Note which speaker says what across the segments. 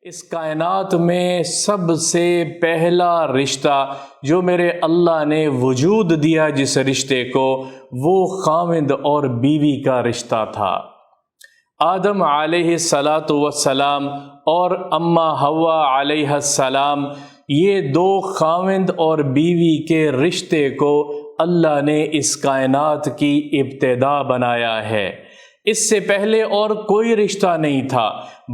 Speaker 1: اس کائنات میں سب سے پہلا رشتہ جو میرے اللہ نے وجود دیا جس رشتے کو، وہ خاوند اور بیوی کا رشتہ تھا۔ آدم علیہ السلام اور اماں حوا علیہ السلام، یہ دو خاوند اور بیوی کے رشتے کو اللہ نے اس کائنات کی ابتدا بنایا ہے۔ اس سے پہلے اور کوئی رشتہ نہیں تھا۔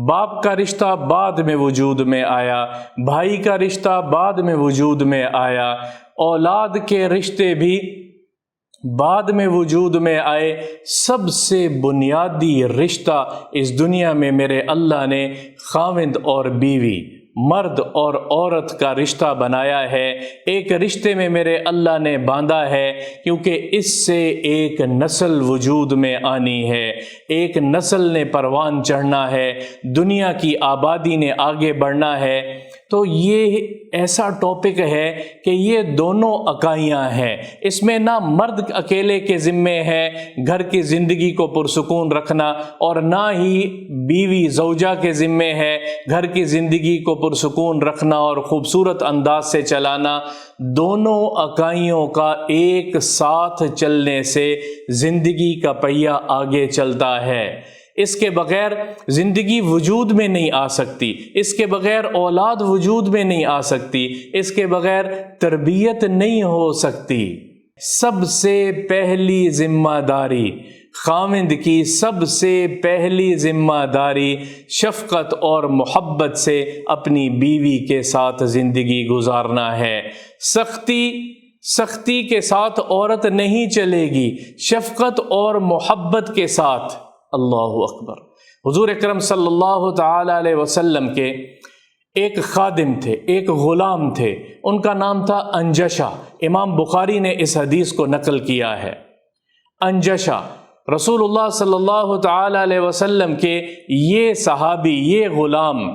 Speaker 1: باپ کا رشتہ بعد میں وجود میں آیا، بھائی کا رشتہ بعد میں وجود میں آیا، اولاد کے رشتے بھی بعد میں وجود میں آئے۔ سب سے بنیادی رشتہ اس دنیا میں میرے اللہ نے خاوند اور بیوی، مرد اور عورت کا رشتہ بنایا ہے۔ ایک رشتے میں میرے اللہ نے باندھا ہے، کیونکہ اس سے ایک نسل وجود میں آنی ہے، ایک نسل نے پروان چڑھنا ہے، دنیا کی آبادی نے آگے بڑھنا ہے۔ تو یہ ایسا ٹاپک ہے کہ یہ دونوں اکائیاں ہیں، اس میں نہ مرد اکیلے کے ذمے ہے گھر کی زندگی کو پرسکون رکھنا، اور نہ ہی بیوی زوجہ کے ذمے ہے گھر کی زندگی کو پرسکون رکھنا اور خوبصورت انداز سے چلانا۔ دونوں اکائیوں کا ایک ساتھ چلنے سے زندگی کا پہیہ آگے چلتا ہے۔ اس کے بغیر زندگی وجود میں نہیں آ سکتی، اس کے بغیر اولاد وجود میں نہیں آ سکتی، اس کے بغیر تربیت نہیں ہو سکتی۔ سب سے پہلی ذمہ داری خاوند کی، سب سے پہلی ذمہ داری شفقت اور محبت سے اپنی بیوی کے ساتھ زندگی گزارنا ہے۔ سختی کے ساتھ عورت نہیں چلے گی، شفقت اور محبت کے ساتھ۔ اللہ اکبر۔ حضور اکرم صلی اللہ تعالی علیہ وسلم کے ایک خادم تھے، ایک غلام تھے، ان کا نام تھا انجشہ۔ امام بخاری نے اس حدیث کو نقل کیا ہے۔ انجشہ رسول اللہ صلی اللہ تعالی علیہ وسلم کے یہ صحابی، یہ غلام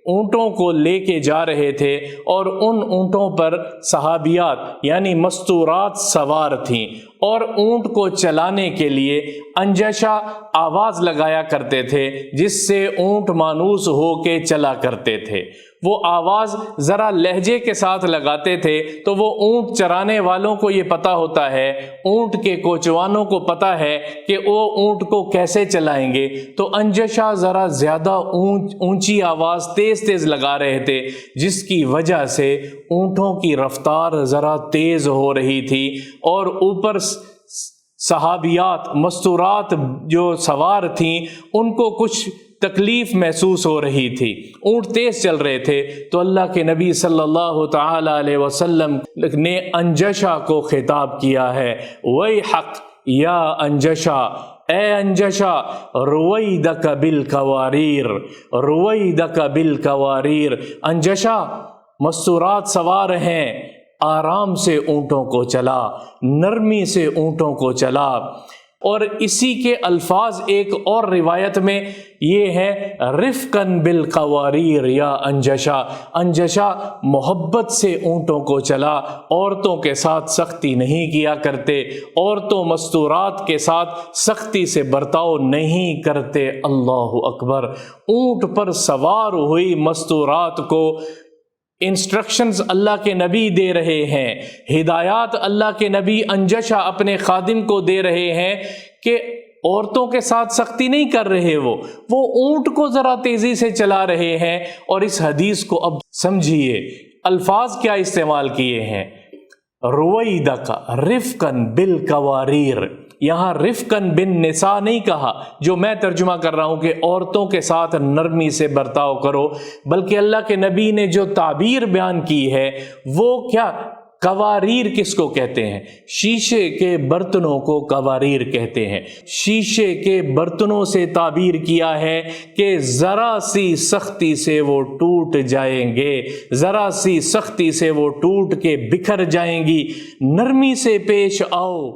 Speaker 1: اونٹوں کو لے کے جا رہے تھے، اور ان اونٹوں پر صحابیات یعنی مستورات سوار تھیں، اور اونٹ کو چلانے کے لیے انجشہ آواز لگایا کرتے تھے جس سے اونٹ مانوس ہو کے چلا کرتے تھے۔ وہ آواز ذرا لہجے کے ساتھ لگاتے تھے تو وہ اونٹ چرانے والوں کو یہ پتہ ہوتا ہے، اونٹ کے کوچوانوں کو پتہ ہے کہ وہ اونٹ کو کیسے چلائیں گے۔ تو انجشہ ذرا زیادہ اونچی آواز تیز لگا رہے تھے، جس کی وجہ سے اونٹوں کی رفتار ذرا تیز ہو رہی تھی، اور اوپر صحابیات مستورات جو سوار تھیں ان کو کچھ تکلیف محسوس ہو رہی تھی، اونٹ تیز چل رہے تھے۔ تو اللہ کے نبی صلی اللہ تعالی علیہ وسلم نے انجشہ کو خطاب کیا ہے، ویحک یا انجشہ، اے انجشہ، رویدک بالقواریر، رویدک بالقواریر۔ انجشہ، مستورات سوار ہیں، آرام سے اونٹوں کو چلا، نرمی سے اونٹوں کو چلا۔ اور اسی کے الفاظ ایک اور روایت میں یہ ہے، رفقاً بالقواریر یا انجشہ، انجشہ محبت سے اونٹوں کو چلا، عورتوں کے ساتھ سختی نہیں کیا کرتے، عورتوں مستورات کے ساتھ سختی سے برتاؤ نہیں کرتے۔ اللہ اکبر۔ اونٹ پر سوار ہوئی مستورات کو انسٹرکشنز اللہ کے نبی دے رہے ہیں، ہدایات اللہ کے نبی انجشہ اپنے خادم کو دے رہے ہیں کہ عورتوں کے ساتھ سختی نہیں کر رہے، وہ اونٹ کو ذرا تیزی سے چلا رہے ہیں۔ اور اس حدیث کو اب سمجھیے، الفاظ کیا استعمال کیے ہیں، رویدک رفقاً بالقواریر۔ یہاں رفقاً بن نساء نہیں کہا جو میں ترجمہ کر رہا ہوں کہ عورتوں کے ساتھ نرمی سے برتاؤ کرو، بلکہ اللہ کے نبی نے جو تعبیر بیان کی ہے وہ کیا، قواریر کس کو کہتے ہیں؟ شیشے کے برتنوں کو قواریر کہتے ہیں۔ شیشے کے برتنوں سے تعبیر کیا ہے کہ ذرا سی سختی سے وہ ٹوٹ جائیں گے، ذرا سی سختی سے وہ ٹوٹ کے بکھر جائیں گی۔ نرمی سے پیش آؤ،